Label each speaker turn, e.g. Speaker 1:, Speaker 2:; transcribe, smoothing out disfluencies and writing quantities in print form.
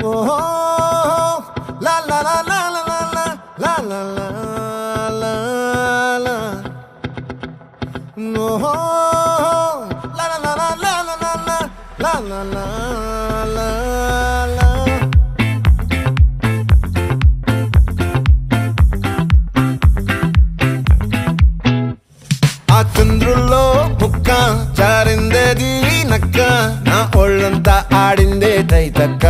Speaker 1: ఓహో లా లా లా లా లా లా లా లా లా లా ఓహో లా లా లా లా లా లా లా లా లా లా లా ఆ చంద్రుల్లో ముక్క జారిందేది నక్క నా ఒళ్ళంతా ఆడిందే తైతక్క